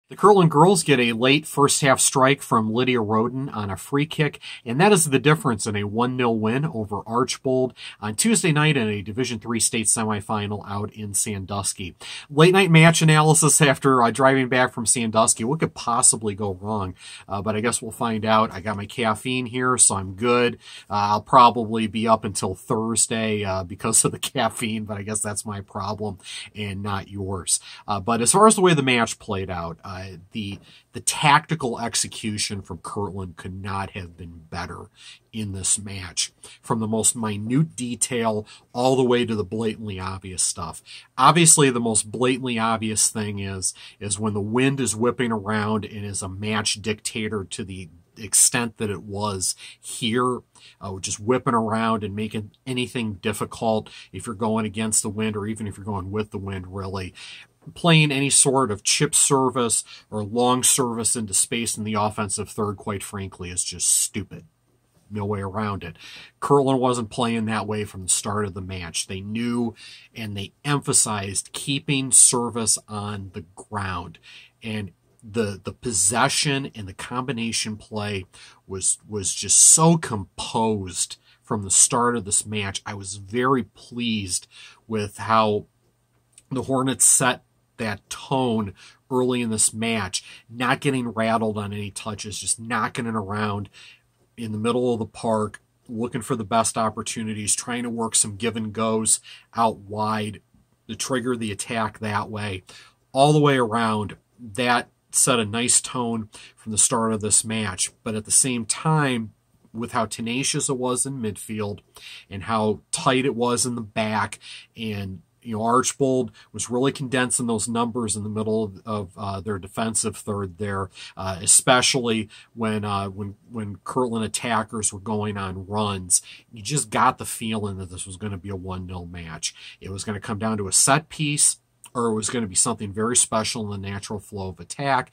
The Kirtland girls get a late first-half strike from Lydia Roden on a free kick, and that is the difference in a 1-0 win over Archbold on Tuesday night in a Division III state semifinal out in Sandusky. Late-night match analysis after driving back from Sandusky. What could possibly go wrong? But I guess we'll find out. I got my caffeine here, so I'm good. I'll probably be up until Thursday because of the caffeine, but I guess that's my problem and not yours. But as far as the way the match played out, the tactical execution from Kirtland could not have been better in this match, from the most minute detail all the way to the blatantly obvious stuff. Obviously, the most blatantly obvious thing is when the wind is whipping around and is a match dictator to the extent that it was here, just whipping around and making anything difficult if you're going against the wind or even if you're going with the wind, really. Playing any sort of chip service or long service into space in the offensive third, quite frankly, is just stupid. No way around it. Kirtland wasn't playing that way from the start of the match. They knew and they emphasized keeping service on the ground. And the possession and the combination play was just so composed from the start of this match. I was very pleased with how the Hornets set that tone early in this match, not getting rattled on any touches, just knocking it around in the middle of the park, looking for the best opportunities, trying to work some give and goes out wide to trigger the attack that way. All the way around, that set a nice tone from the start of this match. But at the same time, with how tenacious it was in midfield and how tight it was in the back, and Archbold was really condensing those numbers in the middle of their defensive third there, especially when Kirtland attackers were going on runs. You just got the feeling that this was going to be a 1-0 match. It was going to come down to a set piece, or it was going to be something very special in the natural flow of attack.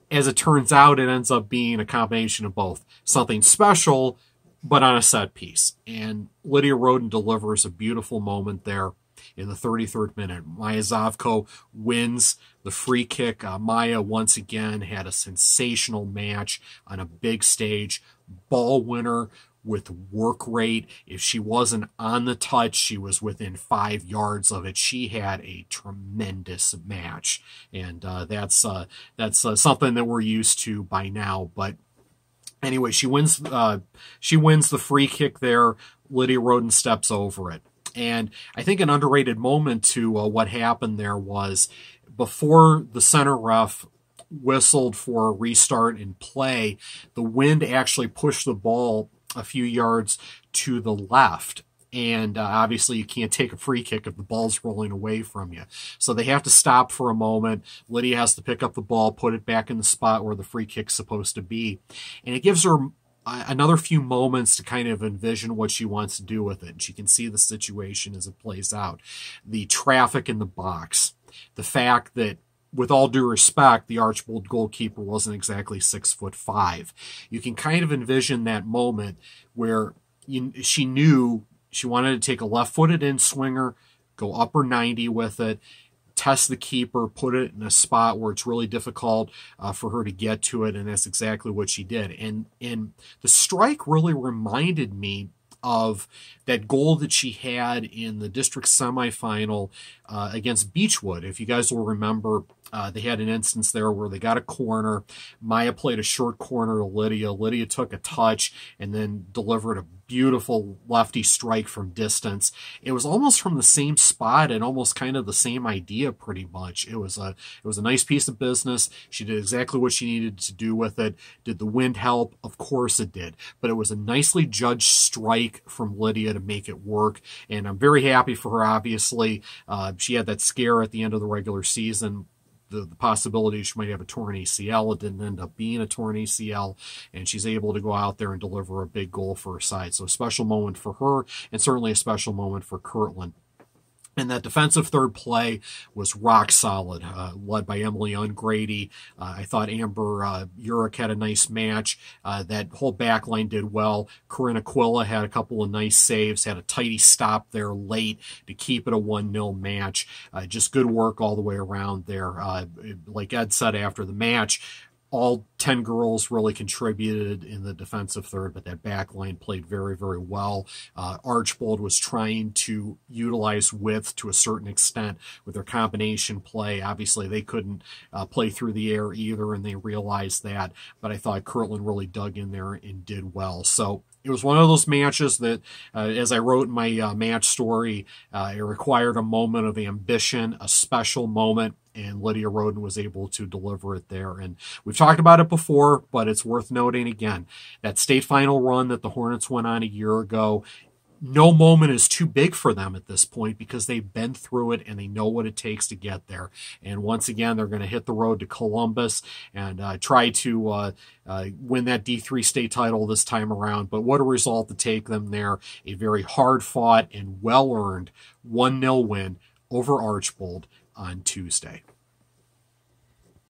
As it turns out, it ends up being a combination of both. Something special, but on a set piece. And Lydia Roden delivers a beautiful moment there in the 33rd minute. Maya Zavko wins the free kick. Maya, once again, had a sensational match on a big stage. Ball winner with work rate. If she wasn't on the touch, she was within 5 yards of it. She had a tremendous match. And that's something that we're used to by now. But anyway, she wins the free kick there. Lydia Roden steps over it. And I think an underrated moment to what happened there was before the center ref whistled for a restart in play, the wind actually pushed the ball a few yards to the left. And obviously you can't take a free kick if the ball's rolling away from you. So they have to stop for a moment. Lydia has to pick up the ball, put it back in the spot where the free kick's supposed to be. And it gives her another few moments to kind of envision what she wants to do with it. And she can see the situation as it plays out. The traffic in the box. The fact that, with all due respect, the Archbold goalkeeper wasn't exactly 6'5". You can kind of envision that moment where she knew she wanted to take a left-footed in-swinger, go upper 90 with it, test the keeper, put it in a spot where it's really difficult for her to get to it, and that's exactly what she did. And the strike really reminded me of that goal that she had in the district semifinal against Beechwood. If you guys will remember, they had an instance there where they got a corner. Maya played a short corner to Lydia. Lydia took a touch and then delivered a beautiful lefty strike from distance. It was almost from the same spot and almost kind of the same idea pretty much. It was a nice piece of business. She did exactly what she needed to do with it. Did the wind help? Of course it did. But it was a nicely judged strike from Lydia to make it work. And I'm very happy for her, obviously. She had that scare at the end of the regular season. The possibility she might have a torn ACL. It didn't end up being a torn ACL, and she's able to go out there and deliver a big goal for her side. So a special moment for her, and certainly a special moment for Kirtland. And that defensive third play was rock solid, led by Emily Ungrady. I thought Amber Urich had a nice match. That whole back line did well. Corinne Aquila had a couple of nice saves, had a tidy stop there late to keep it a 1-0 match. Just good work all the way around there. Like Ed said after the match, all 10 girls really contributed in the defensive third, but that back line played very, very well. Archbold was trying to utilize width to a certain extent with their combination play. Obviously, they couldn't play through the air either, and they realized that, but I thought Kirtland really dug in there and did well. So it was one of those matches that, as I wrote in my match story, it required a moment of ambition, a special moment, and Lydia Roden was able to deliver it there. And we've talked about it before, but it's worth noting again, that state final run that the Hornets went on a year ago, no moment is too big for them at this point because they've been through it and they know what it takes to get there. And once again, they're going to hit the road to Columbus and try to win that D3 state title this time around. But what a result to take them there. A very hard-fought and well-earned 1-0 win over Archbold on Tuesday.